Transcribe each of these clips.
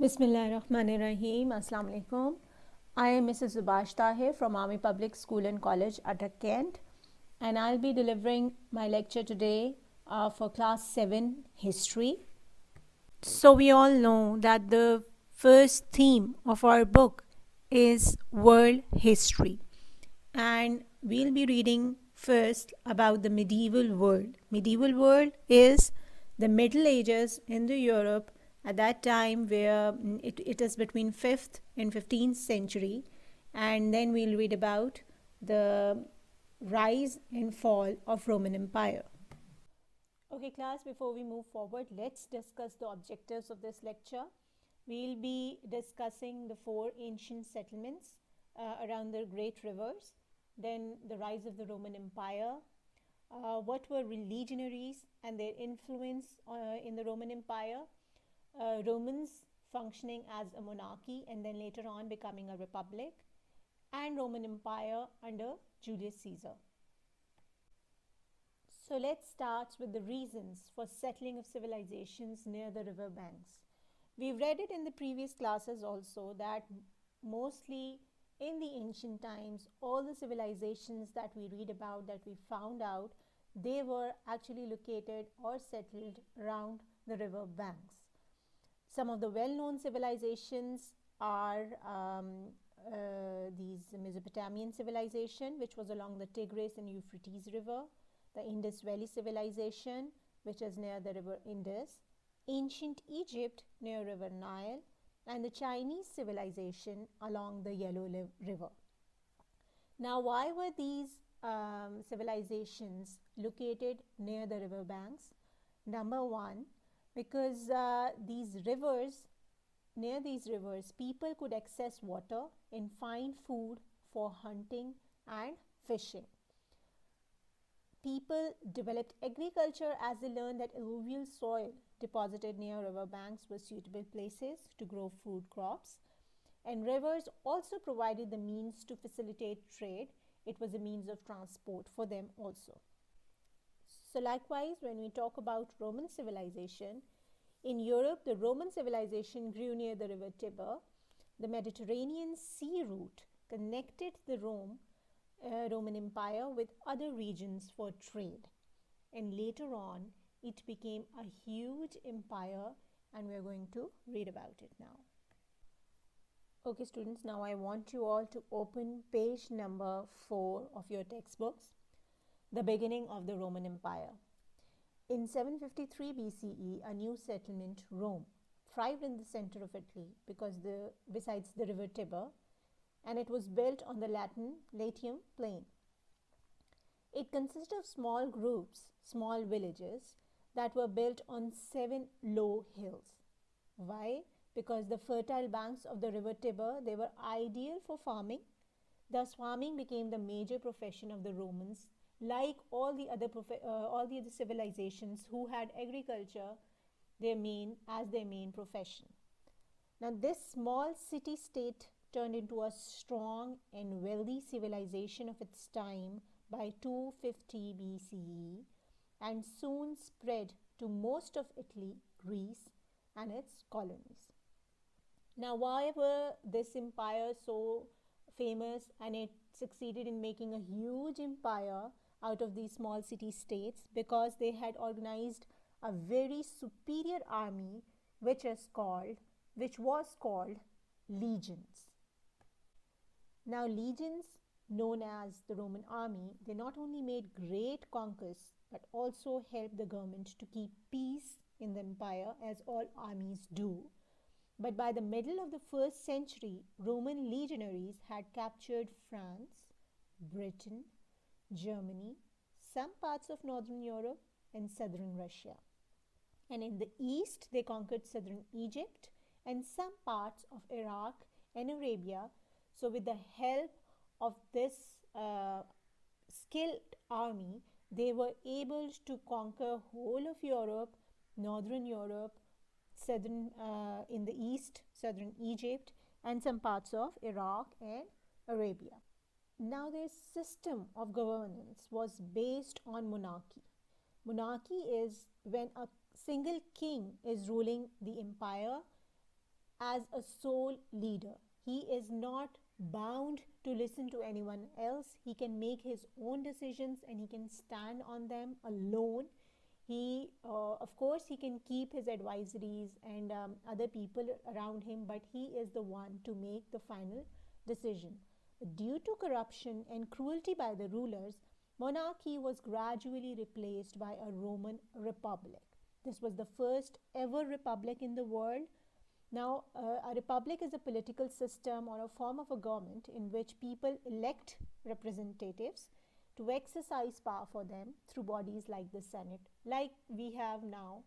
Bismillahirrahmanirrahim. Assalamu alaikum. I am Mrs. Zubash Tahir from Army Public School and College, Adak, Kent, and I'll be delivering my lecture today for Class 7 History. So, we all know that the first theme of our book is World History, and we'll be reading first about the medieval world. Medieval world is the Middle Ages in the Europe at that time, where it is between 5th and 15th century, and then we'll read about the rise and fall of Roman Empire. Okay, class, before we move forward, let's discuss the objectives of this lecture. We'll be discussing the 4 ancient settlements around the great rivers, then the rise of the Roman Empire, what were legionaries and their influence in the Roman Empire, Romans functioning as a monarchy and then later on becoming a republic, and Roman Empire under Julius Caesar. So let's start with the reasons for settling of civilizations near the river banks. We've read it in the previous classes also that mostly in the ancient times, all the civilizations that we read about, that we found out, they were actually located or settled around the river banks. Some of the well-known civilizations are these Mesopotamian civilization, which was along the Tigris and Euphrates River, the Indus Valley civilization, which is near the river Indus, ancient Egypt near river Nile, and the Chinese civilization along the Yellow River. Now, why were these civilizations located near the river banks? Number one, because near these rivers, people could access water and find food for hunting and fishing. People developed agriculture as they learned that alluvial soil deposited near river banks were suitable places to grow food crops, and rivers also provided the means to facilitate trade. It was a means of transport for them also. So likewise, when we talk about Roman civilization, in Europe, the Roman civilization grew near the river Tiber. The Mediterranean sea route connected the Roman Empire with other regions for trade, and later on it became a huge empire, and we're going to read about it now. Okay students, now I want you all to open page number 4 of your textbooks, the beginning of the Roman Empire. In 753 BCE, a new settlement, Rome, thrived in the center of Italy besides the river Tiber, and it was built on the Latium plain. It consisted of small groups, small villages that were built on 7 low hills. Why? Because the fertile banks of the river Tiber, they were ideal for farming. Thus, farming became the major profession of the Romans, like all the other civilizations who had agriculture as their main profession. Now, this small city-state turned into a strong and wealthy civilization of its time by 250 BCE and soon spread to most of Italy, Greece, and its colonies. Now, why were this empire so famous, and it succeeded in making a huge empire out of these small city-states? Because they had organized a very superior army which was called legions. Now, legions, known as the Roman army, they not only made great conquests but also helped the government to keep peace in the empire, as all armies do. But by the middle of the 1st century, Roman legionaries had captured France, Britain, Germany, some parts of northern Europe, and southern Russia. And in the east, they conquered southern Egypt and some parts of Iraq and Arabia. So with the help of this skilled army, they were able to conquer whole of Europe, northern Europe, southern in the east, southern Egypt, and some parts of Iraq and Arabia. Now, their system of governance was based on monarchy. Monarchy is when a single king is ruling the empire as a sole leader. He is not bound to listen to anyone else. He can make his own decisions and he can stand on them alone. Of course, he can keep his advisories and other people around him, but he is the one to make the final decision. But due to corruption and cruelty by the rulers, monarchy was gradually replaced by a Roman republic. This was the first ever republic in the world. Now, a republic is a political system or a form of a government in which people elect representatives to exercise power for them through bodies like the Senate, like we have now.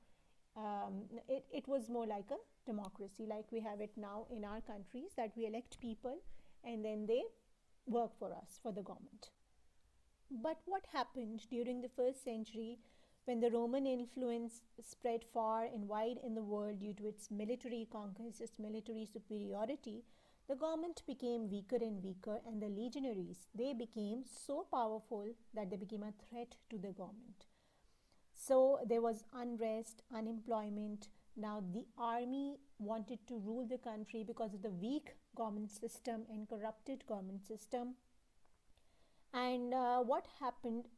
It was more like a democracy, like we have it now in our countries, that we elect people and then they work for us, for the government. But what happened during the first century when the Roman influence spread far and wide in the world due to its military conquest, its military superiority? The government became weaker and weaker, and the legionaries, they became so powerful that they became a threat to the government. So there was unrest, unemployment. Now the army wanted to rule the country because of the weak government system and corrupted government system. And what happened?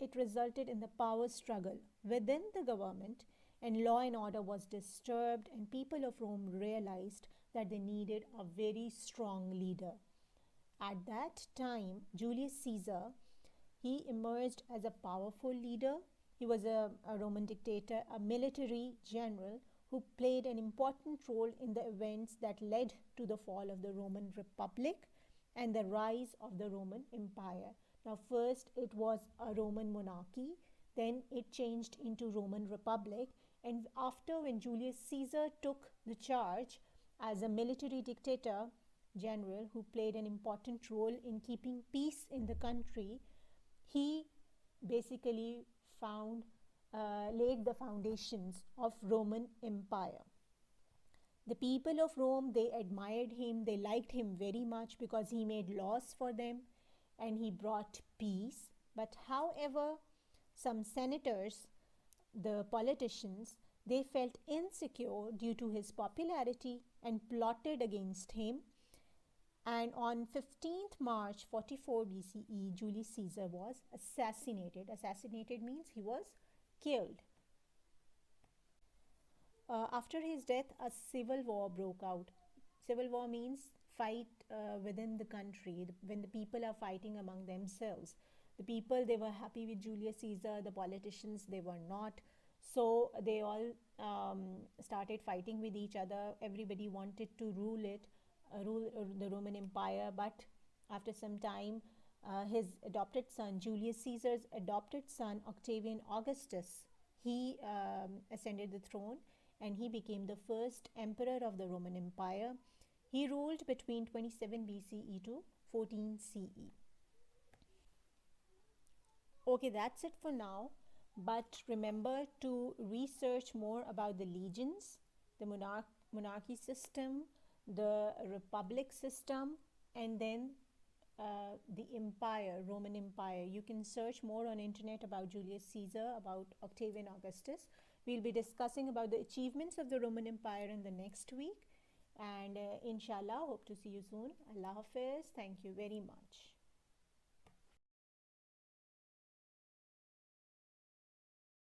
It resulted in the power struggle within the government, and law and order was disturbed, and people of Rome realized that they needed a very strong leader. At that time, Julius Caesar, he emerged as a powerful leader. He was a Roman dictator, a military general who played an important role in the events that led to the fall of the Roman Republic and the rise of the Roman Empire. Now, first it was a Roman monarchy, then it changed into Roman Republic, and after, when Julius Caesar took the charge as a military dictator general who played an important role in keeping peace in the country, he basically laid the foundations of Roman Empire. The people of Rome, they admired him, they liked him very much because he made laws for them and he brought peace. But however, some senators, the politicians, they felt insecure due to his popularity and plotted against him. And on 15th March 44 BCE, Julius Caesar was assassinated. Assassinated means he was killed. After his death, a civil war broke out. Civil war means fight within the country, when the people are fighting among themselves. The people, they were happy with Julius Caesar, the politicians, they were not. So they all started fighting with each other. Everybody wanted to rule the Roman Empire, but after some time, his adopted son, Julius Caesar's adopted son, Octavian Augustus, he ascended the throne and he became the first emperor of the Roman Empire. He ruled between 27 BCE to 14 CE. Okay, that's it for now. But remember to research more about the legions, the monarchy system, the republic system, and then the empire, Roman Empire. You can search more on internet about Julius Caesar, about Octavian Augustus. We'll be discussing about the achievements of the Roman Empire in the next week. And inshallah, hope to see you soon. Allah Hafiz. Thank you very much.